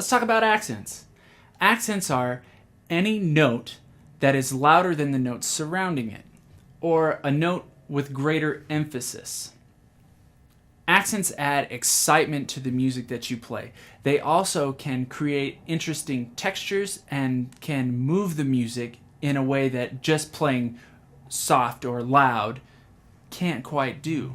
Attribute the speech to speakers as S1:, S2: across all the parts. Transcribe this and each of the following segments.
S1: Let's talk about accents. Accents are any note that is louder than the notes surrounding it, or a note with greater emphasis. Accents add excitement to the music that you play. They also can create interesting textures and can move the music in a way that just playing soft or loud can't quite do.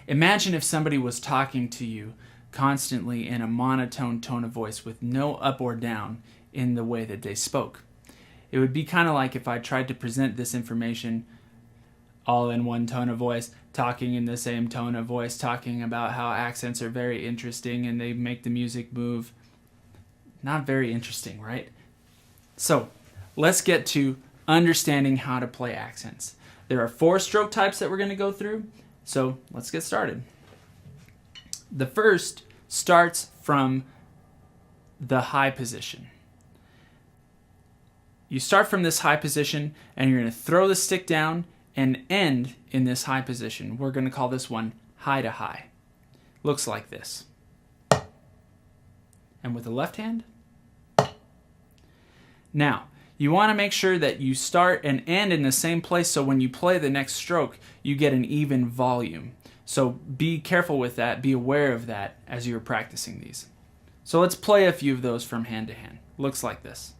S1: Imagine if somebody was talking to you constantly in a monotone tone of voice with no up or down in the way that they spoke. It would be kind of like if I tried to present this information all in one tone of voice, talking in the same tone of voice, talking about how accents are very interesting and they make the music move. Not very interesting, right? So, let's get to understanding how to play accents. There are 4 stroke types that we're going to go through, so let's get started. The first starts from the high position. You start from this high position and you're going to throw the stick down and end in this high position. We're going to call this one high to high. Looks like this. And with the left hand. Now, you want to make sure that you start and end in the same place so when you play the next stroke, you get an even volume. So be careful with that, be aware of that as you're practicing these. So let's play a few of those from hand to hand. Looks like this.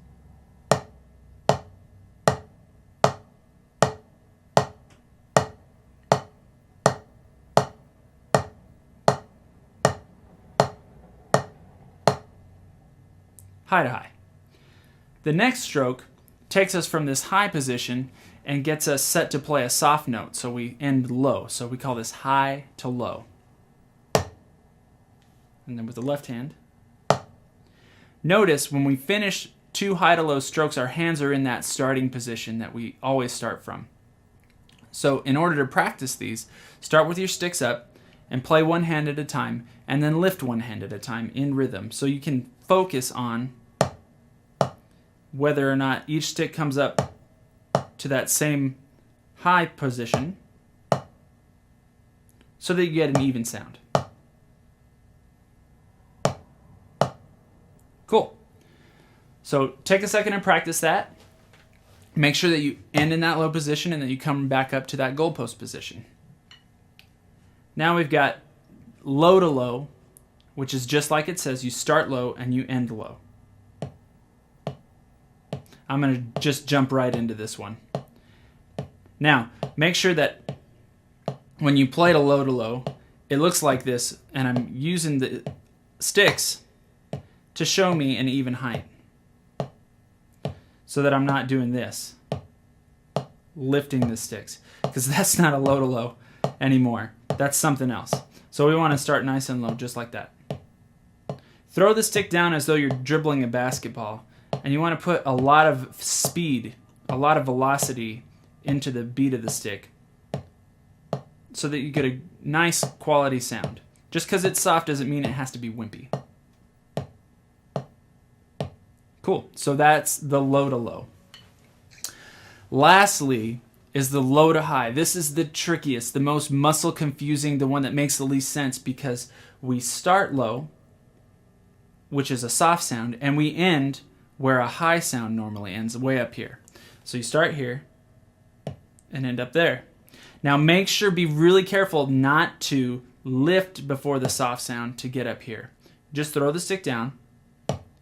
S1: High to high. The next stroke takes us from this high position and gets us set to play a soft note, so we end low. So we call this high to low. And then with the left hand. Notice when we finish 2 high to low strokes, our hands are in that starting position that we always start from. So in order to practice these, start with your sticks up and play one hand at a time, and then lift one hand at a time in rhythm. So you can focus on whether or not each stick comes up to that same high position so that you get an even sound. Cool. So take a second and practice that. Make sure that you end in that low position and that you come back up to that goalpost position. Now we've got low to low, which is just like it says, you start low and you end low. I'm going to just jump right into this one. Now, make sure that when you play to low, it looks like this, and I'm using the sticks to show me an even height. So that I'm not doing this, lifting the sticks, because that's not a low to low anymore. That's something else. So we want to start nice and low, just like that. Throw the stick down as though you're dribbling a basketball. And you want to put a lot of speed, a lot of velocity into the beat of the stick so that you get a nice quality sound. Just because it's soft doesn't mean it has to be wimpy. Cool. So that's the low to low. Lastly is the low to high. This is the trickiest, the most muscle confusing, the one that makes the least sense because we start low, which is a soft sound, and we end where a high sound normally ends, way up here. So you start here and end up there. Now make sure, be really careful not to lift before the soft sound to get up here. Just throw the stick down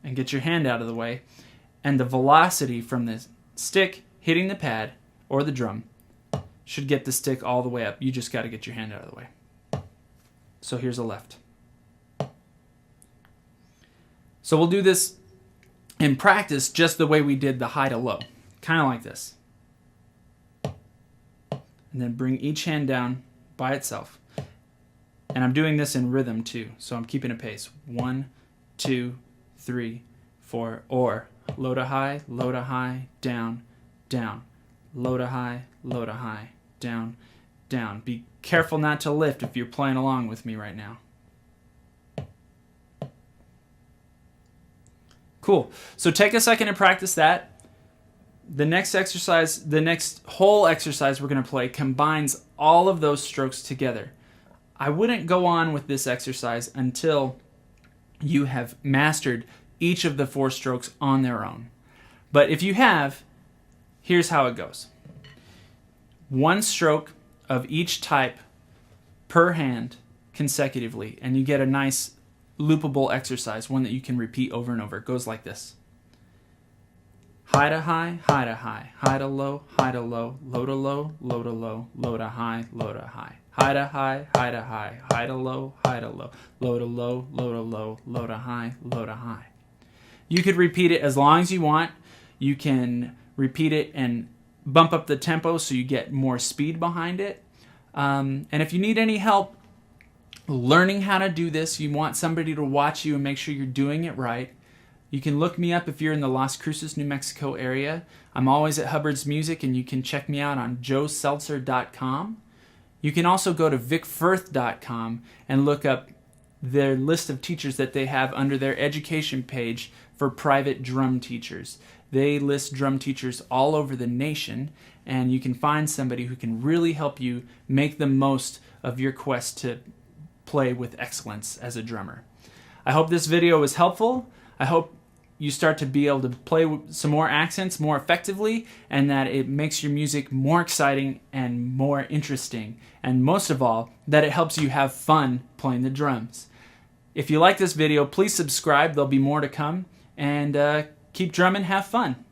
S1: and get your hand out of the way, and the velocity from the stick hitting the pad or the drum should get the stick all the way up. You just got to get your hand out of the way. So here's a left. So we'll do this in practice just the way we did the high to low, kind of like this. And then bring each hand down by itself. And I'm doing this in rhythm too, so I'm keeping a pace. 1, 2, 3, 4, or low to high, down, down, low to high, down, down. Be careful not to lift if you're playing along with me right now. Cool. So take a second and practice that. The next exercise, the next whole exercise we're going to play combines all of those strokes together. I wouldn't go on with this exercise until you have mastered each of the 4 strokes on their own. But if you have, here's how it goes. 1 stroke of each type per hand consecutively, and you get a nice loopable exercise, one that you can repeat over and over. It goes like this. High to high, high to high, high to low, high to low, low to low, low to low, low to high, low to high. High to high, high to high, high to low, high to low, low to low, low to low, low to high, low to high. You could repeat it as long as you want. You can repeat it and bump up the tempo so you get more speed behind it. And if you need any help learning how to do this, you want somebody to watch you and make sure you're doing it right, you can look me up if you're in the Las Cruces, New Mexico area. I'm always at Hubbard's Music, and you can check me out on joeseltzer.com. You can also go to vicfirth.com and look up their list of teachers that they have under their education page for private drum teachers. They list drum teachers all over the nation, and you can find somebody who can really help you make the most of your quest to play with excellence as a drummer. I hope this video was helpful. I hope you start to be able to play some more accents more effectively, and that it makes your music more exciting and more interesting. And most of all, that it helps you have fun playing the drums. If you like this video, please subscribe. There'll be more to come. And keep drumming, have fun.